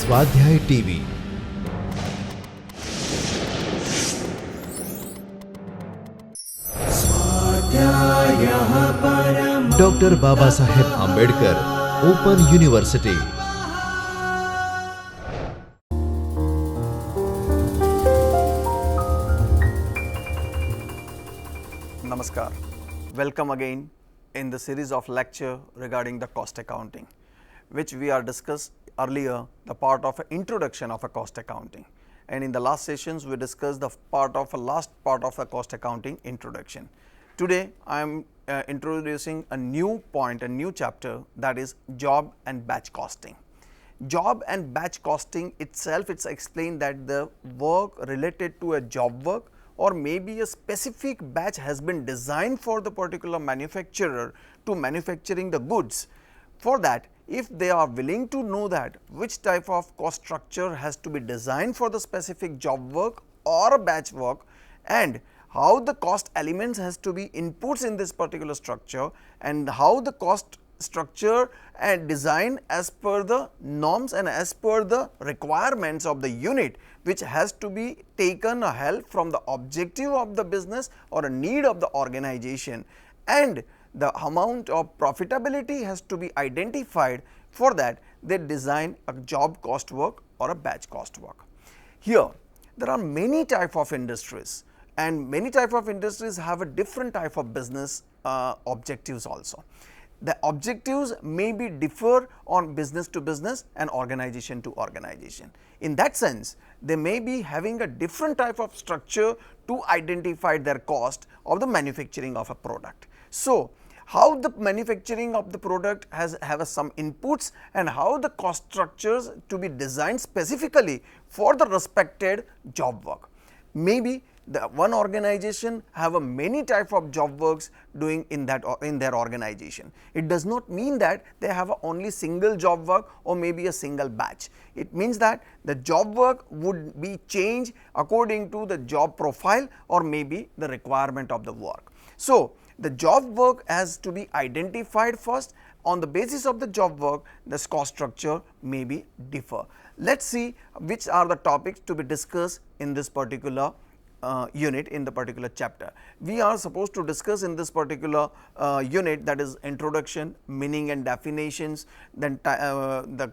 स्वाध्याय TV. Doctor Baba Saheb Ambedkar open university. Namaskar. Welcome again in the series of lecture regarding the cost accounting, which we are discussed earlier the part of an introduction of a cost accounting, and in the last sessions we discussed the last part of the cost accounting introduction. Today I am introducing a new point, a new chapter, that is job and batch costing. Job and batch costing itself, it's explained that the work related to a job work or maybe a specific batch has been designed for the particular manufacturer to manufacturing the goods. For that, if they are willing to know that which type of cost structure has to be designed for the specific job work or a batch work, and how the cost elements has to be inputs in this particular structure, and how the cost structure and design as per the norms and as per the requirements of the unit, which has to be taken a help from the objective of the business or a need of the organization, and the amount of profitability has to be identified. For that, they design a job cost work or a batch cost work. Here there are many type of industries, and many type of industries have a different type of business objectives also. The objectives may be differ on business to business and organization to organization. In that sense, they may be having a different type of structure to identify their cost of the manufacturing of a product. So, how the manufacturing of the product have some inputs, and how the cost structures to be designed specifically for the respected job work. Maybe the one organization have a many type of job works doing in their organization. It does not mean that they have a only single job work or maybe a single batch. It means that the job work would be changed according to the job profile or maybe the requirement of the work. So, the job work has to be identified first. On the basis of the job work, the cost structure may be differ. Let us see which are the topics to be discussed in this particular unit, in the particular chapter. We are supposed to discuss in this particular unit, that is introduction, meaning and definitions, then the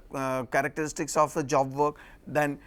characteristics of a job work, then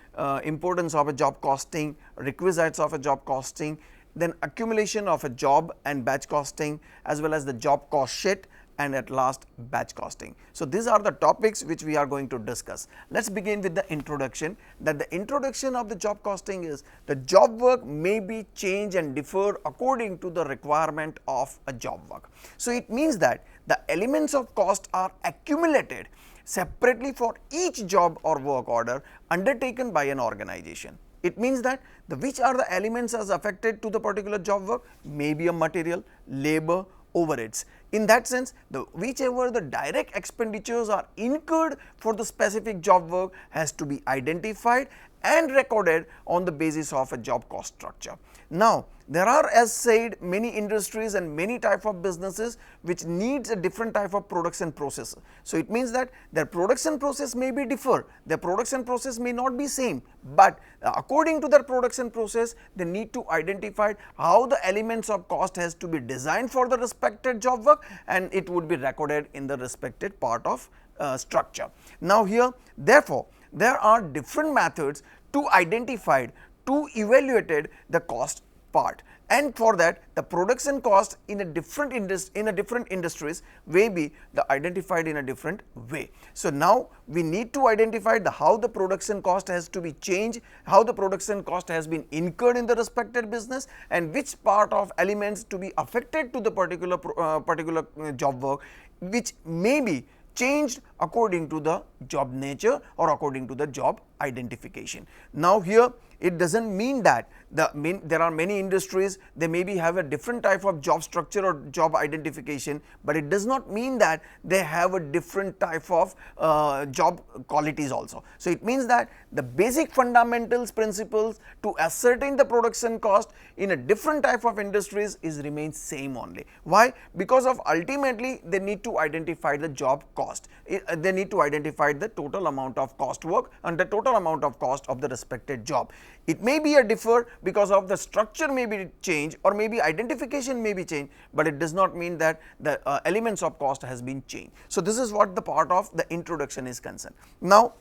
importance of a job costing, requisites of a job costing, then accumulation of a job and batch costing, as well as the job cost sheet, and at last batch costing. So, these are the topics which we are going to discuss. Let us begin with the introduction. That the introduction of the job costing is the job work may be changed and differ according to the requirement of a job work. So, it means that the elements of cost are accumulated separately for each job or work order undertaken by an organization. It means that which are the elements as affected to the particular job work, may be a material, labor, overheads. In that sense, whichever the direct expenditures are incurred for the specific job work has to be identified and recorded on the basis of a job cost structure. Now, there are, as said, many industries and many type of businesses which needs a different type of production process. So, it means that their production process may be differ, their production process may not be same, but according to their production process, they need to identify how the elements of cost has to be designed for the respected job work, and it would be recorded in the respected part of structure. Now, here therefore, there are different methods to identify, to evaluate the cost part, and for that the production cost in a different industries may be identified in a different way. So, now we need to identify how the production cost has to be changed, how the production cost has been incurred in the respected business, and which part of elements to be affected to the particular job work, which may be changed according to the job nature or according to the job identification. Now, here it does not mean that there are many industries, they maybe have a different type of job structure or job identification, but it does not mean that they have a different type of job qualities also. So, it means that the basic fundamentals principles to ascertain the production cost in a different type of industries remains same only. Why? Because of ultimately they need to identify the job cost. they need to identify the total amount of cost work and the total amount of cost of the respected job. It may be a differ because of the structure may be changed or maybe identification may be changed, but it does not mean that the elements of cost has been changed. So, this is what the part of the introduction is concerned. Now,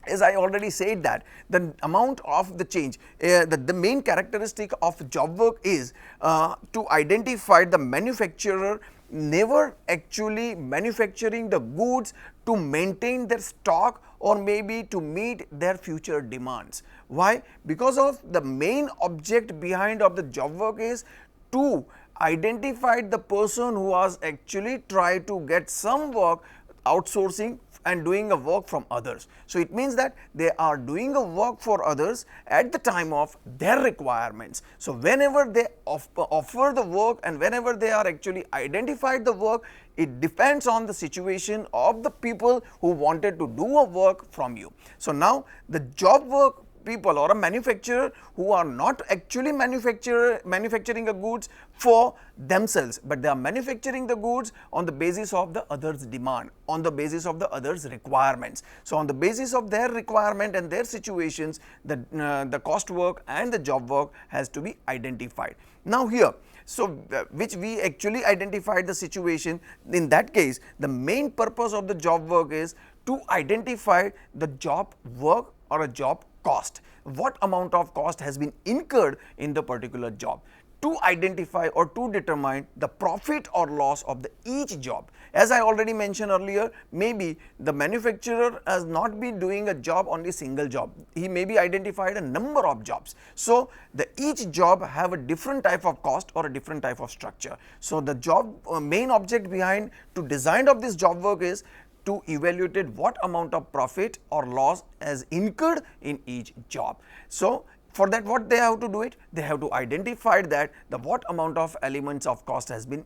as I already said that the amount of the change, the main characteristic of job work is to identify the manufacturer never actually manufacturing the goods to maintain their stock or maybe to meet their future demands. Why? Because of the main object behind of the job work is to identify the person who was actually try to get some work outsourcing and doing a work from others. So, it means that they are doing a work for others at the time of their requirements. So, whenever they offer the work and whenever they are actually identified the work, it depends on the situation of the people who wanted to do a work from you. So, now the job work people or a manufacturer who are not actually manufacturing a goods for themselves, but they are manufacturing the goods on the basis of the others demand, on the basis of the others requirements. So, on the basis of their requirement and their situations, the cost work and the job work has to be identified. Now, here so which we actually identified the situation, in that case the main purpose of the job work is to identify the job work or a job cost, what amount of cost has been incurred in the particular job, to identify or to determine the profit or loss of the each job. As I already mentioned earlier, maybe the manufacturer has not been doing a job, only single job, he may be identified a number of jobs. So, the each job have a different type of cost or a different type of structure. So, the job main object behind to design of this job work is to evaluate what amount of profit or loss has incurred in each job. So, for that what they have to do it? They have to identify that the what amount of elements of cost has been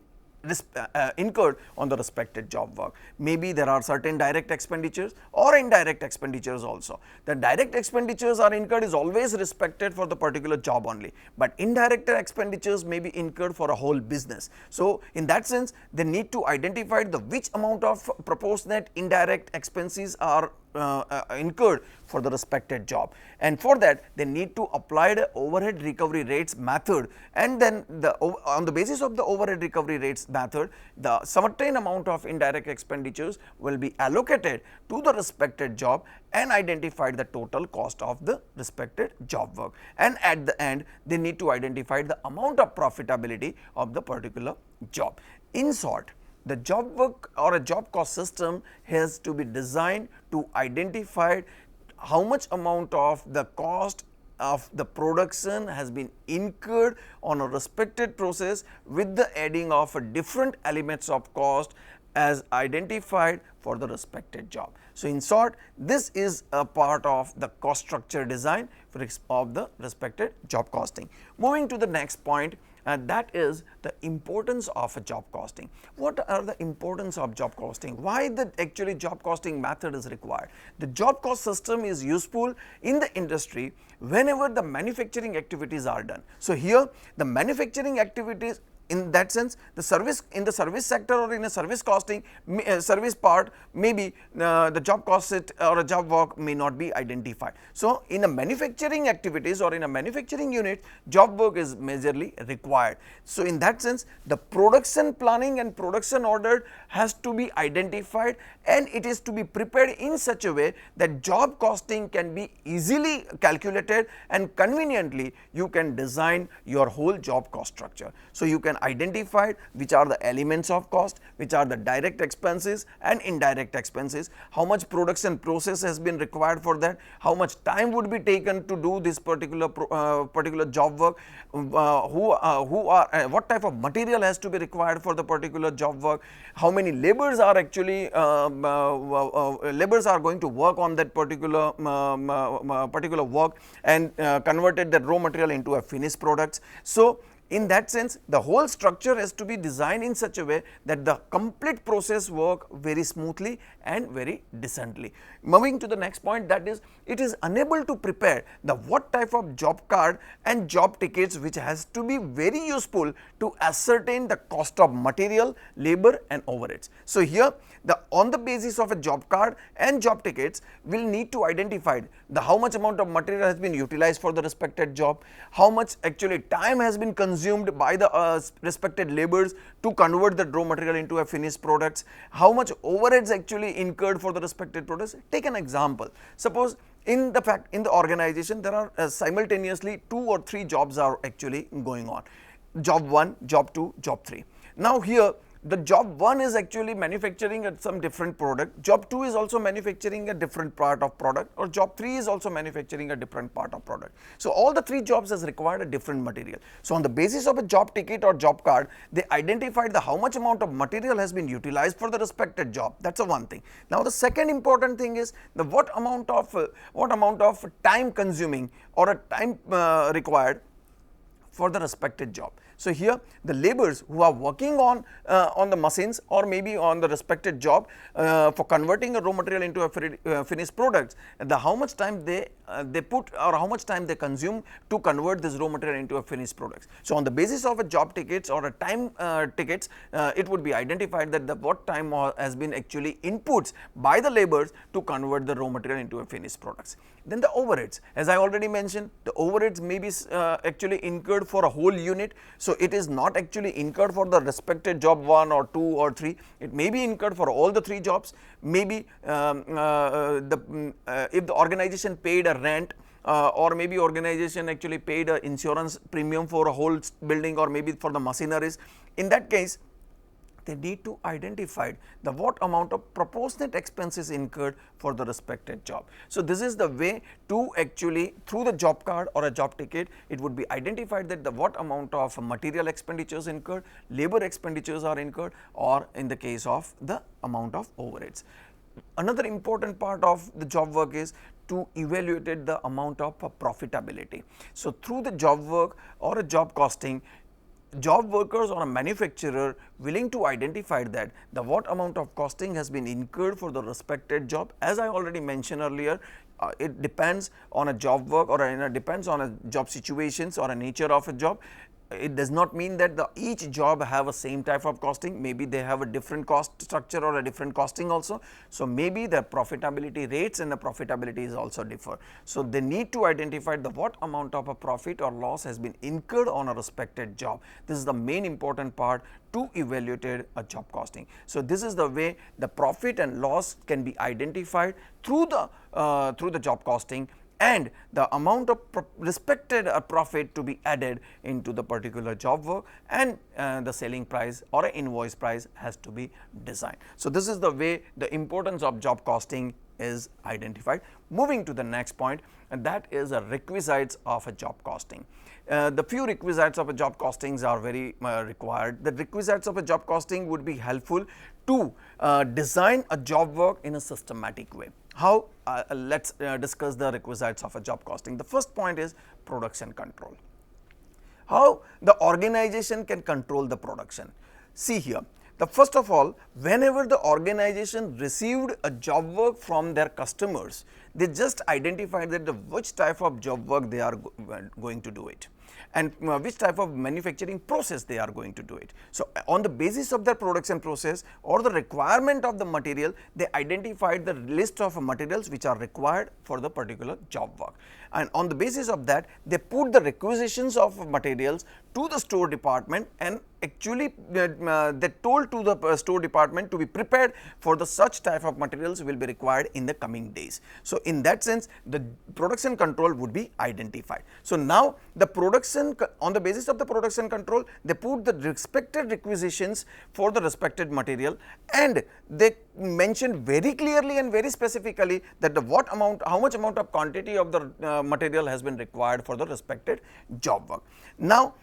incurred on the respected job work. Maybe there are certain direct expenditures or indirect expenditures also. The direct expenditures are incurred is always respected for the particular job only, but indirect expenditures may be incurred for a whole business. So, in that sense they need to identify the which amount of proportionate indirect expenses are incurred for the respected job, and for that they need to apply the overhead recovery rates method, and then on the basis of the overhead recovery rates method, the certain amount of indirect expenditures will be allocated to the respected job and identify the total cost of the respected job work, and at the end they need to identify the amount of profitability of the particular job. In short, the job work or a job cost system has to be designed to identify how much amount of the cost of the production has been incurred on a respected process with the adding of different elements of cost as identified for the respected job. So, in short, this is a part of the cost structure design of the respected job costing. Moving to the next point, and that is the importance of a job costing. What are the importance of job costing? Why the actually job costing method is required? The job cost system is useful in the industry whenever the manufacturing activities are done. So, here the manufacturing activities, in that sense the service, in the service sector or in a service costing service part, maybe the job cost or a job work may not be identified. So, in a manufacturing activities or in a manufacturing unit, job work is majorly required. So, in that sense the production planning and production order has to be identified, and it is to be prepared in such a way that job costing can be easily calculated and conveniently you can design your whole job cost structure. So, you can identify which are the elements of cost, which are the direct expenses and indirect expenses, how much production process has been required for that, how much time would be taken to do this particular job work, what type of material has to be required for the particular job work, how many laborers are actually laborers are going to work on that particular work and converted that raw material into a finished products. So, in that sense the whole structure has to be designed in such a way that the complete process work very smoothly and very decently. Moving to the next point, that is, it is unable to prepare the what type of job card and job tickets which has to be very useful to ascertain the cost of material, labor and overheads. So, here On the basis of a job card and job tickets, will need to identify the how much amount of material has been utilized for the respected job, how much actually time has been consumed by the respected laborers to convert the raw material into a finished products, how much overheads actually incurred for the respected products. Take an example. Suppose in the organization there are simultaneously 2 or 3 jobs are actually going on. Job 1, job 2, job 3. Now here the job 1 is actually manufacturing some different product, job 2 is also manufacturing a different part of product, or job 3 is also manufacturing a different part of product. So all the 3 jobs has required a different material. So on the basis of a job ticket or job card, they identified the how much amount of material has been utilized for the respected job. That's a one thing. Now the second important thing is the what amount of time consuming or a time required for the respected job. So here the laborers who are working on the machines or maybe on the respected job for converting a raw material into a finished products, the how much time they put or how much time they consume to convert this raw material into a finished products. So on the basis of a job tickets or a time tickets, it would be identified that the what time has been actually inputs by the laborers to convert the raw material into a finished products. Then the overheads, as I already mentioned, the overheads may be actually incurred for a whole unit. So it is not actually incurred for the respected job 1 or 2 or 3, it may be incurred for all the 3 jobs. Maybe if the organization paid a rent or maybe organization actually paid a insurance premium for a whole building or maybe for the machineries, in that case they need to identify the what amount of proportionate expenses incurred for the respected job. So this is the way to actually through the job card or a job ticket, it would be identified that the what amount of material expenditures incurred, labor expenditures are incurred, or in the case of the amount of overheads. Another important part of the job work is to evaluate the amount of profitability. So through the job work or a job costing, job workers or a manufacturer willing to identify that the what amount of costing has been incurred for the respected job. As I already mentioned earlier, it depends on a job work or depends on a job situations or a nature of a job. It does not mean that each job have a same type of costing, maybe they have a different cost structure or a different costing also. So maybe the profitability rates and the profitability is also differ. So they need to identify the what amount of a profit or loss has been incurred on a respected job. This is the main important part to evaluate a job costing. So this is the way the profit and loss can be identified through the job costing, and the amount of respected profit to be added into the particular job work, and the selling price or an invoice price has to be designed. So this is the way the importance of job costing is identified. Moving to the next point, and that is the requisites of a job costing. The few requisites of a job costings are very required. The requisites of a job costing would be helpful to design a job work in a systematic way. How? Let us discuss the requisites of a job costing. The first point is production control. How the organization can control the production. See here, first of all, whenever the organization received a job work from their customers, they just identified that which type of job work they are going to do it, and which type of manufacturing process they are going to do it. So on the basis of their production process or the requirement of the material, they identified the list of materials which are required for the particular job work, and on the basis of that they put the requisitions of materials to the store department, and actually they told to the store department to be prepared for the such type of materials will be required in the coming days. So in that sense the production control would be identified. So now the production, on the basis of the production control, they put the respected requisitions for the respected material, and they mentioned very clearly and very specifically that how much amount of quantity of the material has been required for the respected job work. Now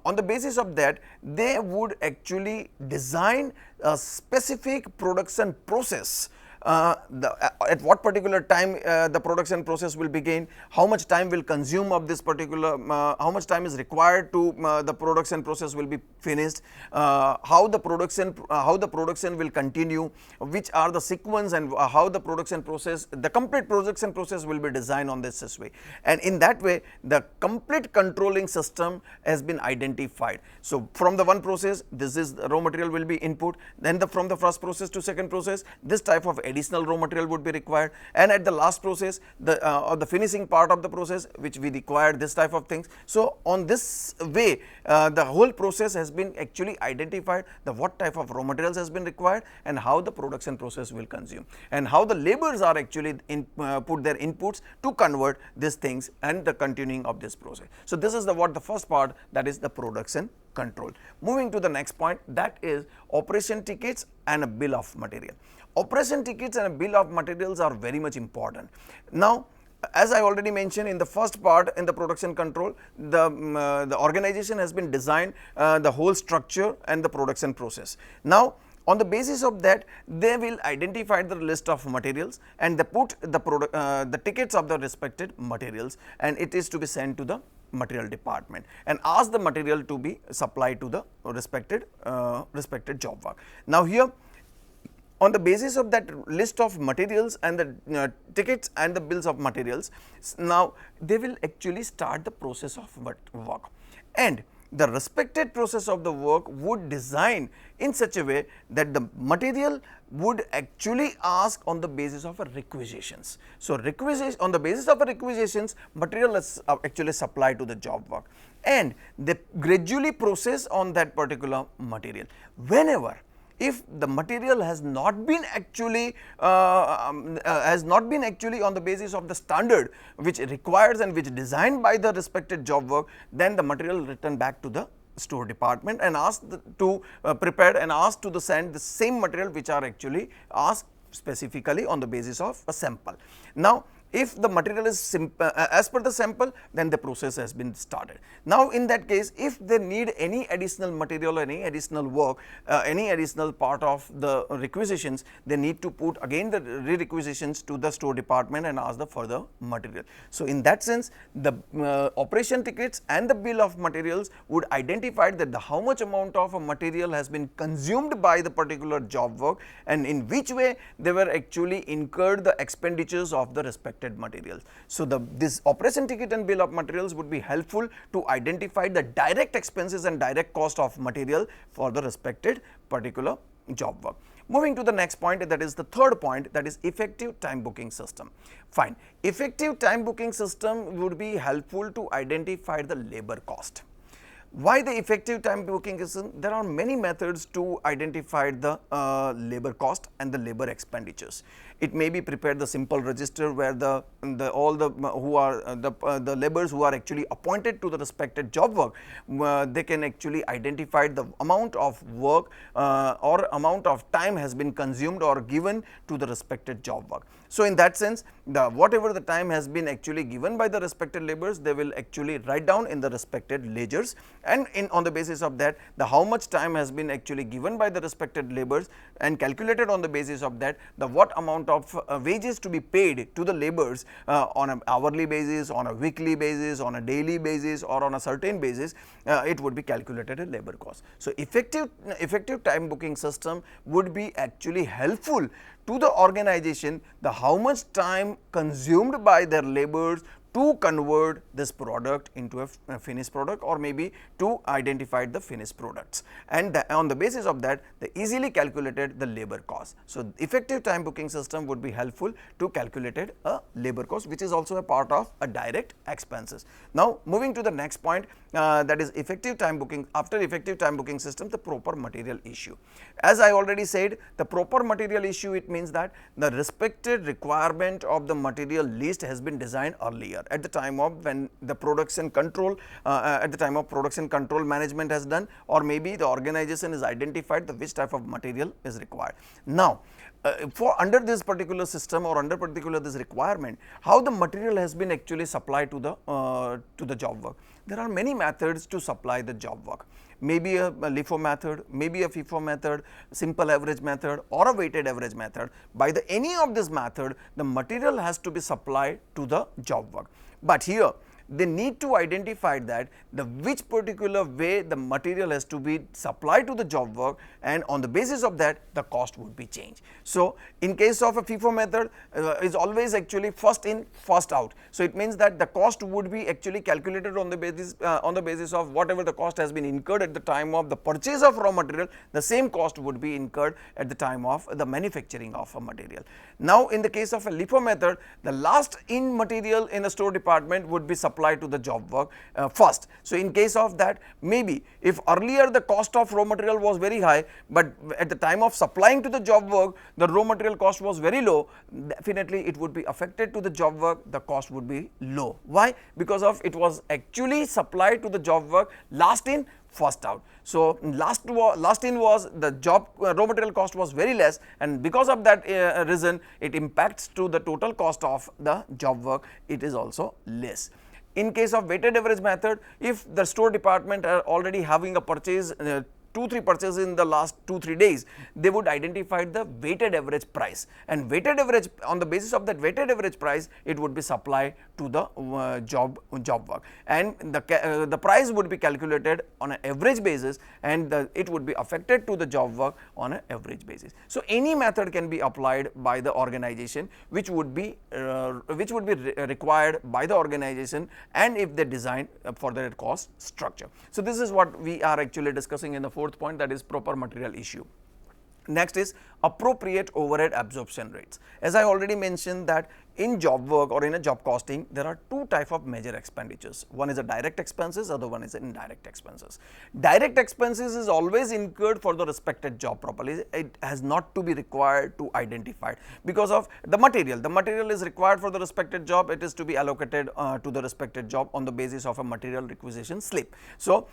on the basis of that, they would actually design a specific production process at what particular time the production process will begin, how much time will consume of this particular, how much time is required to the production process will be finished, how the production will continue, which are the sequence, and how the production process, the complete production process will be designed on this way. And in that way, the complete controlling system has been identified. So from the one process, this is the raw material will be input, then from the first process to second process, this type of additional raw material would be required, and at the last process, the finishing part of the process, which we require this type of things. So on this way, the whole process has been actually identified, the what type of raw materials has been required, and how the production process will consume, and how the laborers are actually put their inputs to convert these things and the continuing of this process. So this is the first part, that is the production control. Moving to the next point, that is operation tickets and a bill of material. Operation tickets and a bill of materials are very much important. Now, as I already mentioned in the first part, in the production control, the organization has been designed the whole structure and the production process. Now, on the basis of that, they will identify the list of materials, and they put the tickets of the respected materials, and it is to be sent to the material department and ask the material to be supplied to the respected job work. Now here, on the basis of that list of materials and the tickets and the bills of materials, now they will actually start the process of work, and the respected process of the work would design in such a way that the material would actually ask on the basis of a requisitions. So, on the basis of a requisitions, material is actually supplied to the job work, and they gradually process on that particular material. Whenever if the material has not been actually on the basis of the standard which requires and which designed by the respected job work, then the material return back to the store department and asked to prepared and asked to send the same material which are actually asked specifically on the basis of a sample. Now, if the material is as per the sample, then the process has been started. Now, in that case, if they need any additional material or any additional work, any additional part of the requisitions, they need to put again the re-requisitions to the store department and ask the further material. So, in that sense, the operation tickets and the bill of materials would identify that how much amount of a material has been consumed by the particular job work, and in which way they were actually incurred the expenditures of the respective materials. So, this operation ticket and bill of materials would be helpful to identify the direct expenses and direct cost of material for the respected particular job work. Moving to the next point, that is the third point, that is effective time booking system. Fine. Effective time booking system would be helpful to identify the labor cost. Why the effective time booking system? There are many methods to identify the labor cost and the labor expenditures. It may be prepared the simple register where the laborers who are actually appointed to the respected job work, they can actually identify the amount of work or amount of time has been consumed or given to the respected job work. So, in that sense, whatever the time has been actually given by the respected laborers, they will actually write down in the respected ledgers, and on the basis of that, how much time has been actually given by the respected laborers, and calculated on the basis of that, what amount of wages to be paid to the laborers on an hourly basis, on a weekly basis, on a daily basis, or on a certain basis, it would be calculated as labor cost. So, effective time booking system would be actually helpful to the organization, how much time consumed by their laborers to convert this product into a finished product, or maybe to identify the finished products, and on the basis of that, they easily calculated the labor cost. So, effective time booking system would be helpful to calculate a labor cost, which is also a part of a direct expenses. Now, moving to the next point, that is effective time booking. After effective time booking system, the proper material issue. As I already said, the proper material issue, it means that the respected requirement of the material list has been designed earlier at the time of when the production control management has done, or maybe the organization is identified the which type of material is required. Now, for under this particular system or under particular this requirement, how the material has been actually supplied to the job work. There are many methods to supply the job work. maybe a LIFO method, maybe a FIFO method, simple average method or a weighted average method. By the any of this method, the material has to be supplied to the job work. But here they need to identify that the which particular way the material has to be supplied to the job work, and on the basis of that the cost would be changed. So, in case of a FIFO method is always actually first in first out. So, it means that the cost would be actually calculated on the basis of whatever the cost has been incurred at the time of the purchase of raw material, the same cost would be incurred at the time of the manufacturing of a material. Now, in the case of a LIFO method, the last in material in the store department would be supplied to the job work first. So, in case of that, maybe if earlier the cost of raw material was very high, but at the time of supplying to the job work the raw material cost was very low, definitely it would be affected to the job work, the cost would be low. Why? Because of it was actually supplied to the job work last in first out. So, last in was the job raw material cost was very less, and because of that reason it impacts to the total cost of the job work, it is also less. In case of weighted average method, if the store department are already having a purchase 2-3 purchases in the last 2-3 days, they would identify the weighted average price, and weighted average, on the basis of that weighted average price, it would be supplied to the job work, and the price would be calculated on an average basis, and it would be affected to the job work on an average basis. So, any method can be applied by the organization which would be required by the organization, and if they design for their cost structure. So, this is what we are actually discussing in the fourth point, that is proper material issue. Next is appropriate overhead absorption rates. As I already mentioned that in job work or in a job costing, there are two types of major expenditures. One is a direct expenses, other one is indirect expenses. Direct expenses is always incurred for the respected job properly. It has not to be required to identify because of the material. The material is required for the respected job. It is to be allocated to the respected job on the basis of a material requisition slip. So,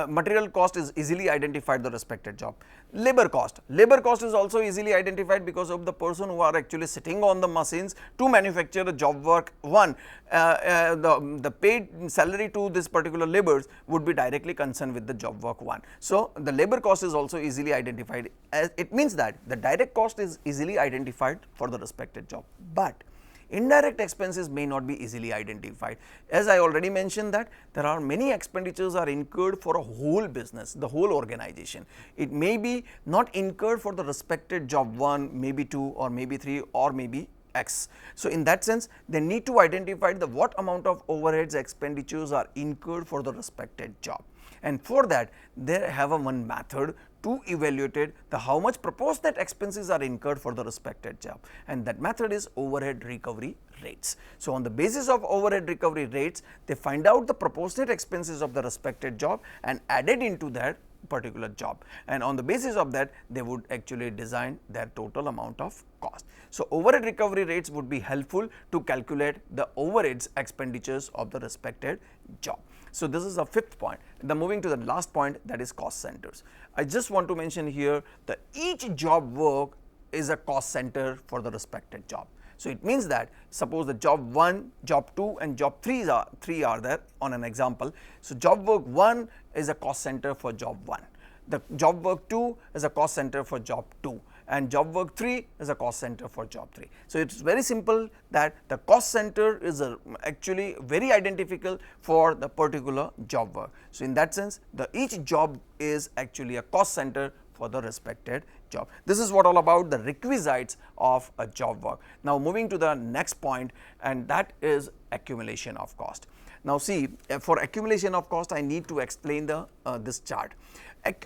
material cost is easily identified the respected job. Labor cost is also easily identified because of the person who are actually sitting on the machines to manufacture the job work one. The paid salary to this particular laborers would be directly concerned with the job work one. So, the labor cost is also easily identified. It means that the direct cost is easily identified for the respected job, but indirect expenses may not be easily identified. As I already mentioned that there are many expenditures are incurred for a whole business, the whole organization. It may be not incurred for the respected job 1, maybe 2 or maybe 3 or maybe X. So, in that sense they need to identify the what amount of overheads expenditures are incurred for the respected job, and for that they have a one method to evaluate the how much proportionate expenses are incurred for the respected job, and that method is overhead recovery rates. So, on the basis of overhead recovery rates, they find out the proportionate expenses of the respected job and added into that particular job, and on the basis of that they would actually design their total amount of cost. So, overhead recovery rates would be helpful to calculate the overheads expenditures of the respected job. So, this is the fifth point. Then moving to the last point, that is cost centers. I just want to mention here that each job work is a cost center for the respected job. So, it means that suppose the job 1, job 2 and job 3 are there on an example. So, job work 1 is a cost center for job 1, the job work 2 is a cost center for job 2, and job work 3 is a cost center for job 3. So, it is very simple that the cost center is actually very identifiable for the particular job work. So, in that sense each job is actually a cost center for the respected job. This is what all about the requisites of a job work. Now, moving to the next point, and that is accumulation of cost. Now, see, for accumulation of cost I need to explain this chart.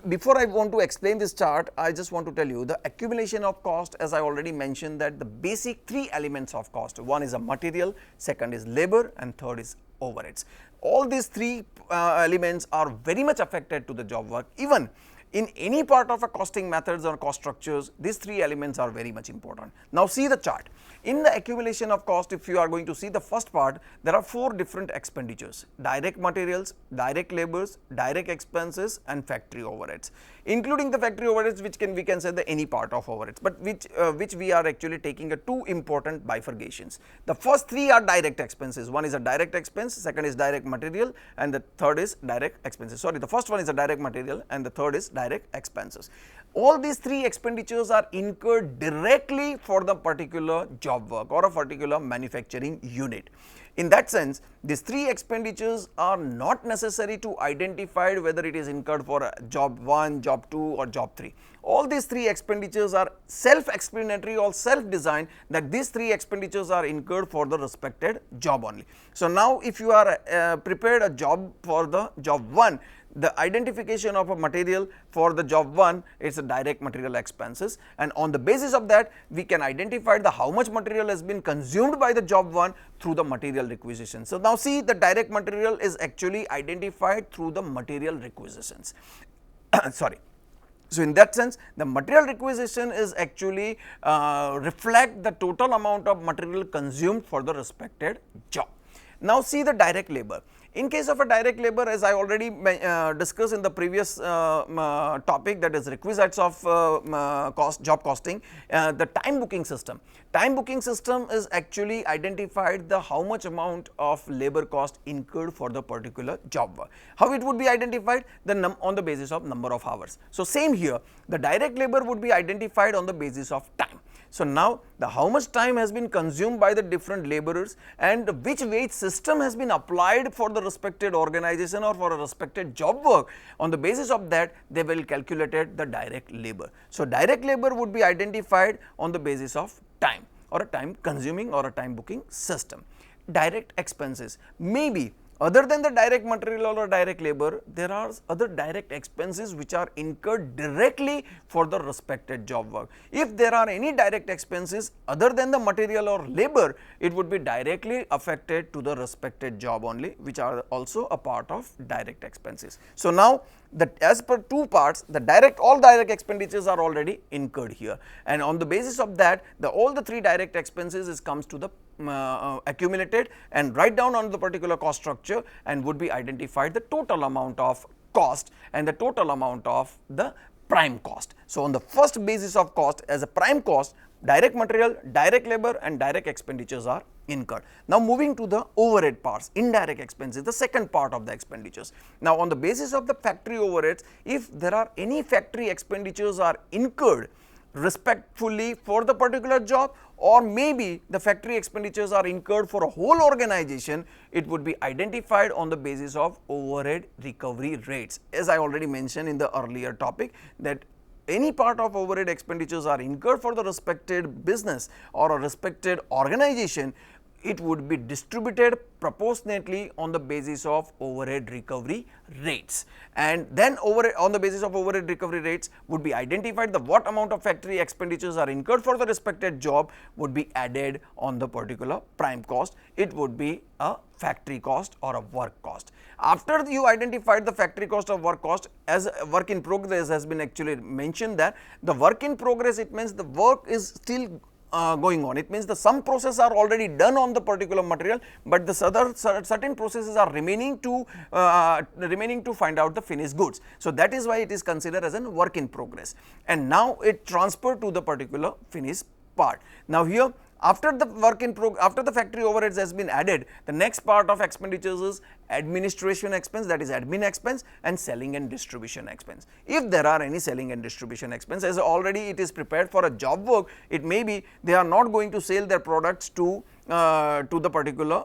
Before I want to explain this chart, I just want to tell you the accumulation of cost, as I already mentioned, that the basic 3 elements of cost. One is a material, second is labor, and third is overheads. All these 3 elements are very much affected to the job work. Even In any part of a costing methods or cost structures, these three elements are very much important. Now see the chart. In the accumulation of cost, if you are going to see the first part, there are four different expenditures: direct materials, direct labors, direct expenses and factory overheads. Including the factory overheads, which we can say the any part of overheads, but which we are actually taking a two important bifurcations. The first three are direct expenses. One is a direct expense, second is direct material, and the third is direct expenses. Sorry, the first one is a direct material and the third is direct expenses. All these three expenditures are incurred directly for the particular job work or a particular manufacturing unit. In that sense, these three expenditures are not necessary to identify whether it is incurred for job 1, job 2 or job 3. All these three expenditures are self-explanatory or self-designed, that these three expenditures are incurred for the respected job only. So now if you are prepared a job for the job 1, the identification of a material for the job 1 is a direct material expenses, and on the basis of that we can identify the how much material has been consumed by the job 1 through the material requisition. So now see, the direct material is actually identified through the material requisitions. Sorry. So in that sense, the material requisition is actually reflect the total amount of material consumed for the respected job. Now see the direct labor. In case of a direct labor, as I already discussed in the previous topic, that is requisites of job costing, the time booking system. Time booking system is actually identified the how much amount of labor cost incurred for the particular job work. How it would be identified? On the basis of number of hours. So same here, the direct labor would be identified on the basis of time. So now the how much time has been consumed by the different laborers and which wage system has been applied for the respected organization or for a respected job work, on the basis of that they will calculate the direct labor. So direct labor would be identified on the basis of time or a time consuming or a time booking system. Direct expenses, maybe other than the direct material or direct labor, there are other direct expenses which are incurred directly for the respected job work. If there are any direct expenses other than the material or labor, it would be directly affected to the respected job only, which are also a part of direct expenses. So now, as per two parts, all direct expenditures are already incurred here, and on the basis of that, all the three direct expenses comes to the accumulated and write down on the particular cost structure, and would be identified the total amount of cost and the total amount of the prime cost. So on the first basis of cost, as a prime cost, direct material, direct labor and direct expenditures are incurred. Now moving to the overhead parts, indirect expenses, the second part of the expenditures. Now on the basis of the factory overheads, if there are any factory expenditures are incurred respectfully for the particular job, or maybe the factory expenditures are incurred for a whole organization, it would be identified on the basis of overhead recovery rates. As I already mentioned in the earlier topic, that any part of overhead expenditures are incurred for the respected business or a respected organization, it would be distributed proportionately on the basis of overhead recovery rates, and then on the basis of overhead recovery rates would be identified the what amount of factory expenditures are incurred for the respected job would be added on the particular prime cost. It would be a factory cost or a work cost. After you identified the factory cost or work cost, as work in progress has been actually mentioned, that the work in progress, it means the work is still going on. It means the some processes are already done on the particular material, but the certain processes are remaining to find out the finished goods. So that is why it is considered as a work in progress, and now it transferred to the particular finished part. Now here, after the factory overheads has been added, the next part of expenditures is administration expense, that is admin expense, and selling and distribution expense. If there are any selling and distribution expense, as already it is prepared for a job work, it may be they are not going to sell their products to the particular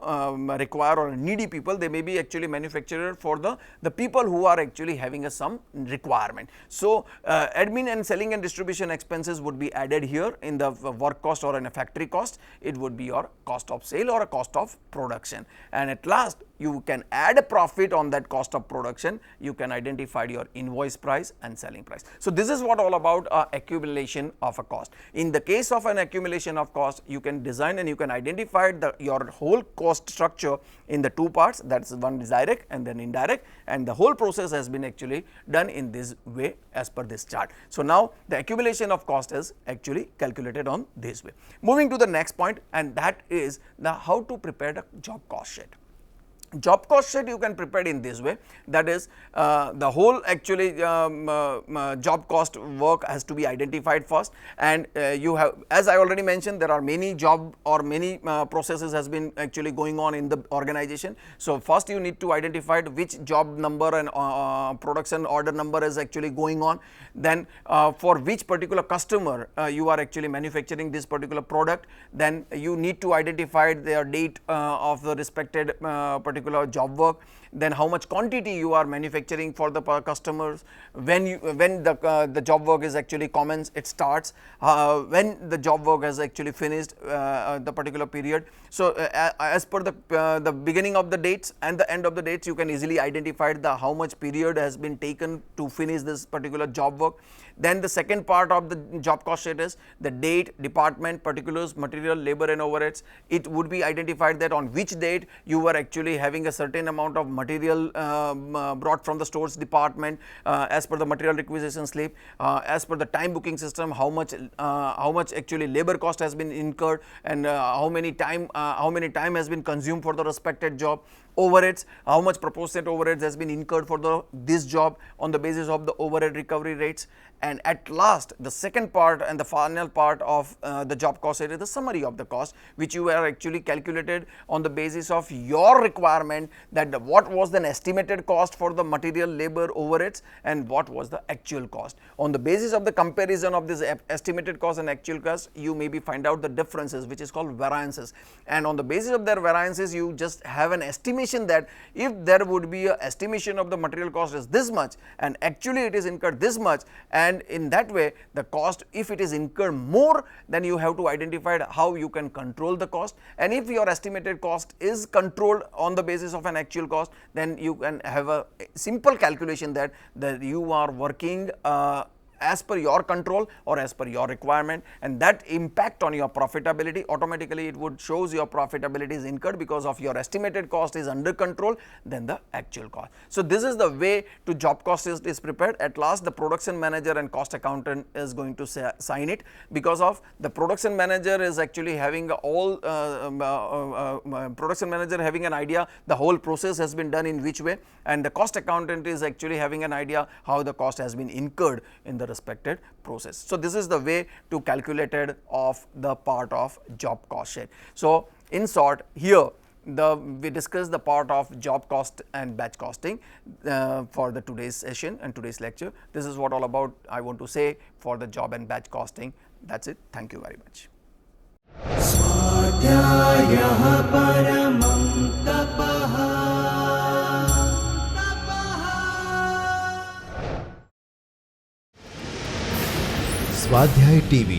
require or needy people. They may be actually manufactured for the people who are actually having some requirement. So admin and selling and distribution expenses would be added here in the work cost or in a factory cost. It would be your cost of sale or a cost of production, and at last you can add a profit on that cost of production. You can identify your invoice price and selling price. So this is what all about accumulation of a cost. In the case of an accumulation of cost, you can design and you can identify identified your whole cost structure in the two parts, that is one is direct and then indirect, and the whole process has been actually done in this way as per this chart. So, now the accumulation of cost is actually calculated on this way. Moving to the next point, and that is the how to prepare the job cost sheet. Job cost sheet you can prepare in this way, that is the whole actually job cost work has to be identified first, and you have, as I already mentioned, there are many job or many processes has been actually going on in the organization. So, first you need to identify which job number and production order number is actually going on, then for which particular customer you are actually manufacturing this particular product, then you need to identify their date of the respected particular job work, then how much quantity you are manufacturing for the customers, when the job work is actually commenced, it starts, when the job work has actually finished the particular period. So, as per the beginning of the dates and the end of the dates, you can easily identify the how much period has been taken to finish this particular job work. Then the second part of the job cost sheet is the date, department, particulars, material, labor and overheads. It would be identified that on which date you were actually having a certain amount of material brought from the stores department as per the material requisition slip, as per the time booking system, how much actually labor cost has been incurred, and how many time has been consumed for the respected job. Overheads, how much proportionate overheads has been incurred for this job on the basis of the overhead recovery rates. And at last, the second part and the final part of the job cost is the summary of the cost, which you are actually calculated on the basis of your requirement, that what was the estimated cost for the material, labor, overheads, and what was the actual cost. On the basis of the comparison of this estimated cost and actual cost, you maybe find out the differences, which is called variances, and on the basis of their variances, you just have an estimation that if there would be a estimation of the material cost is this much and actually it is incurred this much, and in that way the cost, if it is incurred more, then you have to identify how you can control the cost, and if your estimated cost is controlled on the basis of an actual cost, then you can have a simple calculation that you are working as per your control or as per your requirement, and that impact on your profitability, automatically it would shows your profitability is incurred because of your estimated cost is under control than the actual cost. So, this is the way to job cost is prepared. At last, the production manager and cost accountant is going to sign it, because of the production manager is actually having all production manager having an idea the whole process has been done in which way, and the cost accountant is actually having an idea how the cost has been incurred in the respected process. So, this is the way to calculated of the part of job cost sheet. So, in short, here we discussed the part of job cost and batch costing for the today's session and today's lecture. This is what all about I want to say for the job and batch costing. That's it. Thank you very much. स्वाध्याय TV